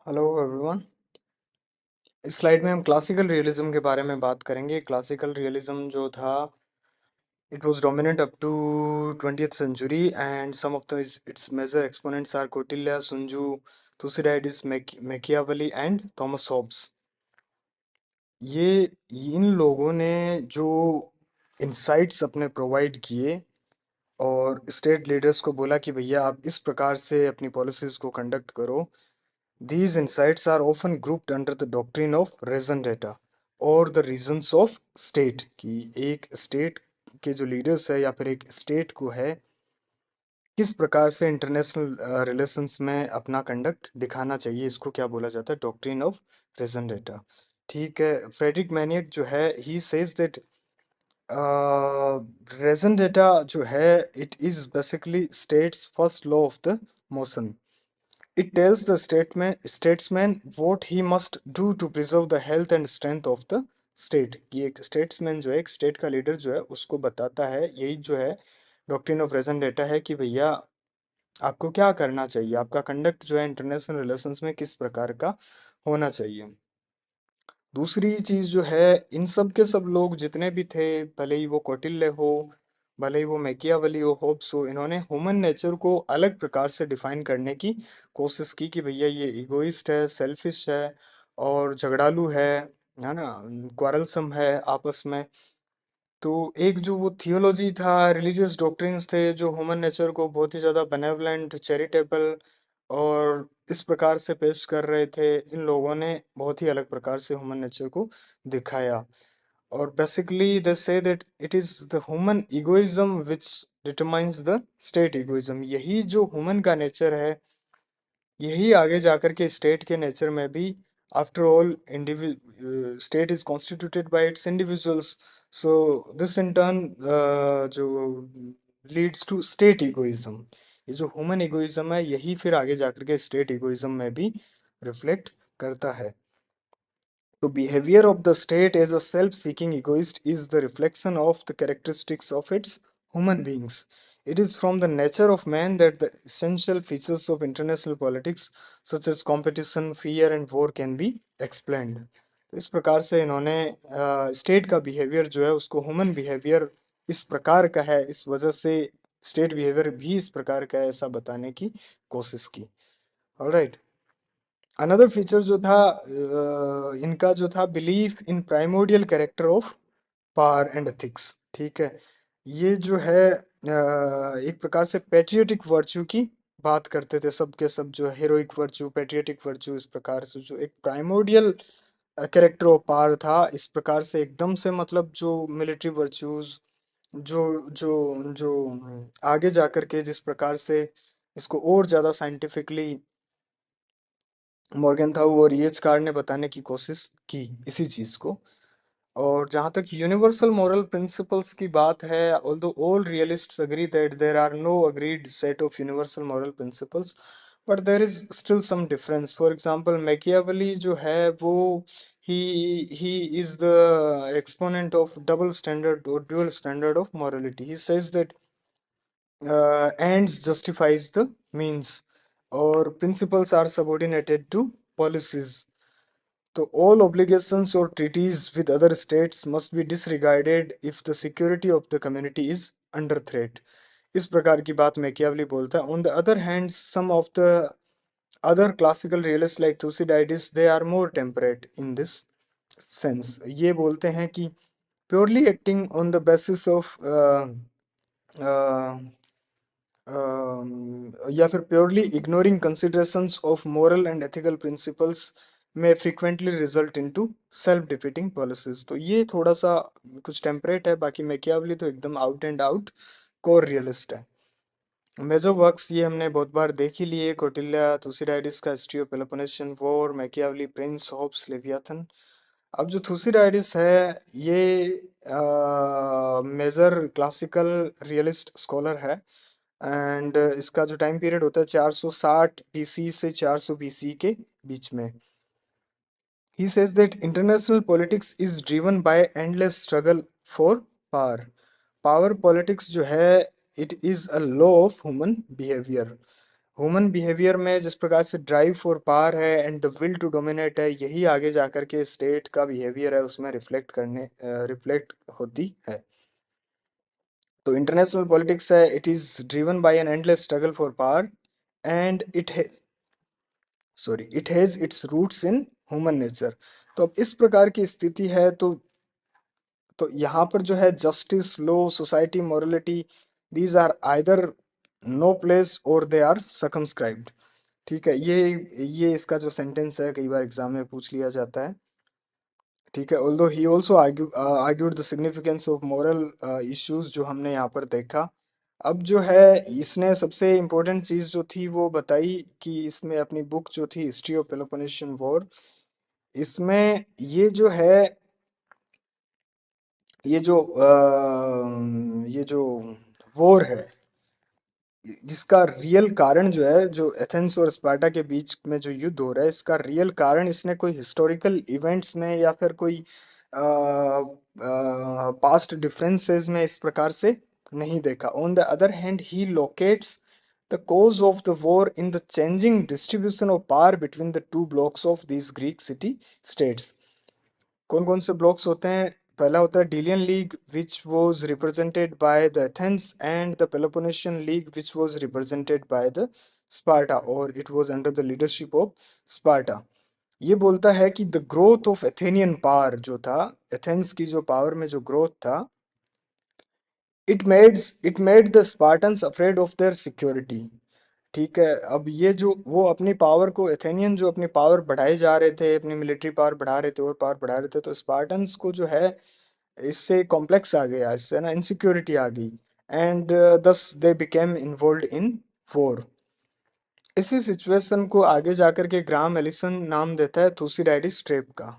Hello everyone. इस slide में हम क्लासिकल रियलिज्म के बारे में बात करेंगे। क्लासिकल रियलिज्म जो था, it was dominant up to 20th century and some of the its major exponents are Kautilya, Sun Tzu, Thucydides, Machiavelli and Thomas Hobbes. ये इन लोगों ने जो इंसाइट्स अपने प्रोवाइड किए और स्टेट लीडर्स को बोला कि भैया आप इस प्रकार से अपनी पॉलिसीज को कंडक्ट करो। These insights are often grouped under the doctrine of raison d'etat और the reasons of state, कि एक स्टेट के जो लीडर्स है या फिर एक स्टेट को है किस प्रकार से इंटरनेशनल रिलेशंस में अपना कंडक्ट दिखाना चाहिए, इसको क्या बोला जाता है, डॉक्ट्रिन ऑफ रेजन डेटा। ठीक है। फ्रेडरिक मैनियट जो है, he says that raison d'etat जो है, it is basically states first law of the motion. It tells the statesman what he must do to preserve the health and strength of the state। कि एक statesman जो है, एक state का leader जो है, उसको बताता है, यही जो है डॉक्ट्रिन ऑफ रेजन डेटा है, कि भैया आपको क्या करना चाहिए, आपका कंडक्ट जो है इंटरनेशनल रिलेशंस में किस प्रकार का होना चाहिए। दूसरी चीज जो है, इन सब के सब लोग जितने भी थे, भले ही वो कौटिल्य हो, भले ही वो मैकियावेली हो, होब्स हो, इन्होंने ह्यूमन नेचर को अलग प्रकार से डिफाइन करने की कोशिश की कि भैया ये इगोइस्ट है, सेल्फिश है और झगड़ालू है ना, क्वारलसम है आपस में। तो एक जो वो थियोलॉजी था, रिलीजियस डॉक्ट्रिन्स थे जो ह्यूमन नेचर को बहुत ही ज्यादा बेनेवलेंट, चैरिटेबल और इस प्रकार से पेश कर रहे थे, इन लोगों ने बहुत ही अलग प्रकार से ह्यूमन नेचर को दिखाया। और basically they say that it is the human egoism which determines the state egoism. यही जो ह्यूमन का नेचर है, यही आगे जाकर के स्टेट के नेचर में भी, after all state is constituted by it's individuals, so this in turn जो लीड्स टू स्टेट इगोइज्म। ये जो ह्यूमन इगोइज्म है, यही फिर आगे जाकर के स्टेट इगोइज्म में भी रिफ्लेक्ट करता है। तो behavior of the state as a self-seeking egoist is the reflection of the characteristics of its human beings. It is from the nature of man that the essential features of international politics, such as competition, fear and war, can be explained. तो इस प्रकार से इन्होंने state का behaviour जो है उसको human behaviour इस प्रकार का है, इस वजह से स्टेट बिहेवियर भी इस प्रकार का है, ऐसा बताने की कोशिश की। ऑलराइट। अनदर फीचर जो था इनका जो था, belief in primordial character of power and ethics. ठीक है। ये जो है एक प्रकार से पेट्रियोटिक वर्च्यू की बात करते थे, सब के सब जो हेरोइक वर्च्यू, पेट्रियोटिक वर्च्यू, इस प्रकार से जो एक प्राइमोडियल कैरेक्टर ऑफ पावर था, इस प्रकार से एकदम से मतलब जो मिलिट्री वर्च्यूज जो जो जो आगे जाकर के जिस प्रकार से इसको और ज्यादा साइंटिफिकली मॉर्गेनथाउ और येट्सकार ने बताने की कोशिश की इसी चीज को। और जहां तक यूनिवर्सल मॉरल प्रिंसिपल्स की बात है, although all realists agree that there are no agreed set of universal moral principles, but there is still some difference. For example, Machiavelli जो है वो he he is the exponent of double standard or dual standard of morality. He says that ends justifies the means or principles are subordinated to policies. So all obligations or treaties with other states must be disregarded if the security of the community is under threat. इस प्रकार की बात Machiavelli बोलता है। On the other hand, some of the other classical realists like Thucydides, they are more temperate in this sense. ये बोलते हैं कि purely acting on the basis of uh, या फिर purely ignoring considerations of moral and ethical principles may frequently result into self defeating policies. तो ये थोड़ा सा कुछ टेम्परेट है, बाकी मैकियावली तो एकदम out and out core realist है। मेजर वर्क्स ये हमने बहुत बार देख ही लिए, कौटिल्य, थुसिडाइडिस का history of Peloponnesian war, Machiavelli prince, Hobbes, Leviathan. अब जो थुसिडाइडिस है, ये मेजर क्लासिकल रियलिस्ट स्कॉलर है एंड इसका जो टाइम पीरियड होता है 460 बीसी से 400 बीसी के बीच में। He says that international politics is driven by endless struggle for power. Power politics जो है, it is a law of human behavior. Human behaviour में जिस प्रकार से ड्राइव फॉर पावर है and the will to dominate है, यही आगे जाकर के स्टेट का बिहेवियर है उसमें रिफ्लेक्ट होती है। तो इंटरनेशनल पॉलिटिक्स है, it is driven by an endless struggle for power and it has its roots in human nature. तो अब इस प्रकार की स्थिति है, तो यहाँ पर जो है justice, law, society, morality, these are either no place or they are सकमस्क्राइब्ड। ठीक है, ये इसका जो सेंटेंस है कई बार एग्जाम में पूछ लिया जाता है। ठीक है, although he also argued the significance of moral issues, जो हमने यहाँ पर देखा। अब जो है इसने सबसे इम्पोर्टेंट चीज जो थी वो बताई कि इसमें अपनी बुक जो थी हिस्ट्री ऑफ पेलोपोनेशियन वॉर, इसमें ये जो ये जो वॉर है, जिसका रियल कारण जो है, जो एथेंस और स्पार्टा के बीच में जो युद्ध हो रहा है, इसका रियल कारण इसने कोई हिस्टोरिकल इवेंट्स में या फिर कोई पास्ट डिफरेंसेस में इस प्रकार से नहीं देखा। On the other hand he locates the cause of the war in the changing distribution of power between the two blocks of these Greek city states। कौन कौन से ब्लॉक्स होते हैं? पहला होता है Delian league which was represented by the Athens, and the Peloponnesian League which was represented by the Sparta, or it was under the leadership of Sparta। ये बोलता है कि the growth of Athenian power जो था, Athens की जो power में जो ग्रोथ था, it made the Spartans afraid of their security. ठीक है, अब ये जो वो अपनी पावर को, एथेनियन जो अपनी पावर बढ़ाए जा रहे थे, अपनी मिलिट्री पावर बढ़ा रहे थे और पावर बढ़ा रहे थे, तो स्पार्टन्स को जो है इससे कॉम्प्लेक्स आ गया, इससे ना इनसिक्योरिटी आ गई, एंड दस they became involve in war. इसी सिचुएशन को आगे जाकर के ग्राम एलिसन नाम देता है थूसिडाइडिस ट्रैप का।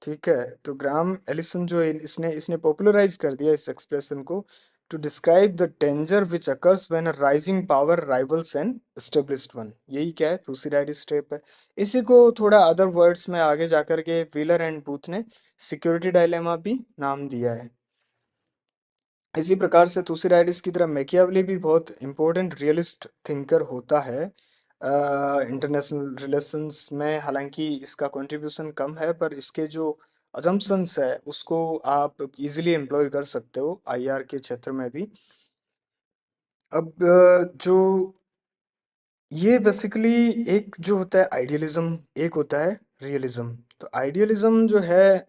ठीक है, तो ग्राम एलिसन जो इसने इसने पॉपुलराइज कर दिया इस एक्सप्रेशन को, to describe the danger which occurs when a rising power rivals an established one. यही क्या है? थूसिडाइडिस ट्रैप है। इसी को थोड़ा अदर वर्ड्स में आगे जाकर के व्हीलर एंड बूथ ने सिक्योरिटी डायलेमा भी नाम दिया है। इसी प्रकार से थूसिडाइडिस की तरह मैकियावेली भी बहुत इंपॉर्टेंट रियलिस्ट थिंकर होता है इंटरनेशनल रिलेशंस में। हालांकि इसका कंट्रीब्यूशन कम है, पर इसके जो अजम्पशंस है उसको आप इजीली एम्प्लॉय कर सकते हो आईआर के क्षेत्र में भी। अब जो ये बेसिकली एक जो होता है आइडियलिज्म, एक होता है रियलिज्म। तो आइडियलिज्म जो है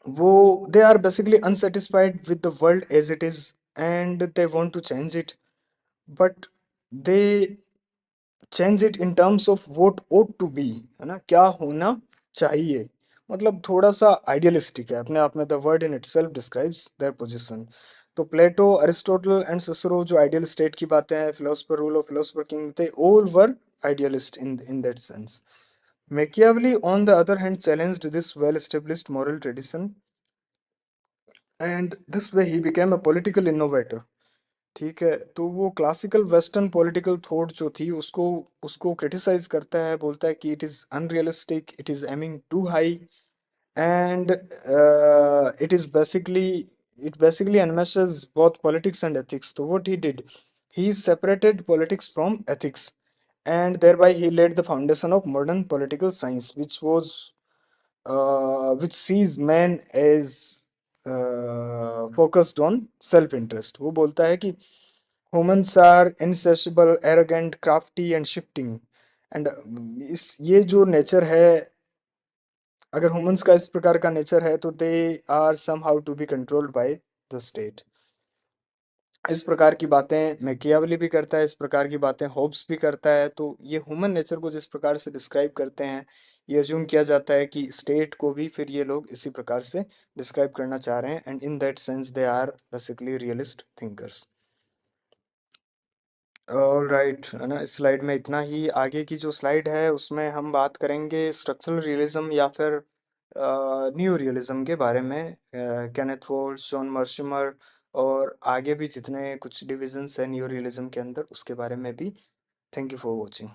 वो, they are basically unsatisfied with the world as it is and they want to change it, but they change it in terms of what ought to be, है ना, क्या होना चाहिए। मतलब थोड़ा सा आइडियलिस्टिक है अपने आप में। The word in itself describes their position. तो प्लेटो, अरिस्टोटल एंड सिसरो जो आइडियल स्टेट की बातें हैं, philosopher rule of philosopher king, they all were idealist in that sense. Machiavelli, on the other hand, challenged this well-established moral tradition, and this way he became a political innovator। ठीक है, तो वो classical western political thought जो थी उसको उसको criticise करता है, बोलता है कि it is unrealistic, it is aiming too high, and it basically enmeshes both politics and ethics। तो what he did, he separated politics from ethics, and thereby he laid the foundation of modern political science, which sees man as focused on self interest। वो बोलता है कि humans are insatiable, arrogant, crafty and shifting, and इस ये जो nature है, अगर humans का इस प्रकार का नेचर है, तो they are somehow to be controlled by the state. इस प्रकार की बातें मैकियावेली भी करता है, इस प्रकार की बातें होब्स भी करता है। तो ये ह्यूमन नेचर को जिस प्रकार से डिस्क्राइब करते हैं, ये अज्यूम किया जाता है कि स्टेट को भी फिर ये लोग इसी प्रकार से डिस्क्राइब करना चाह रहे हैं, and in that sense they are basically realist thinkers. All right, है ना, इस स्लाइड में इतना ही। आगे की जो स्लाइड है उसमें हम बात करेंगे स्ट्रक्चरल रियलिज्म या फिर न्यू रियलिज्म के बारे में, केनेथ वोल्स, जॉन मर्शिमर, और आगे भी जितने कुछ डिविजन्स हैं न्यू रियलिज्म के अंदर, उसके बारे में भी। Thank you for watching.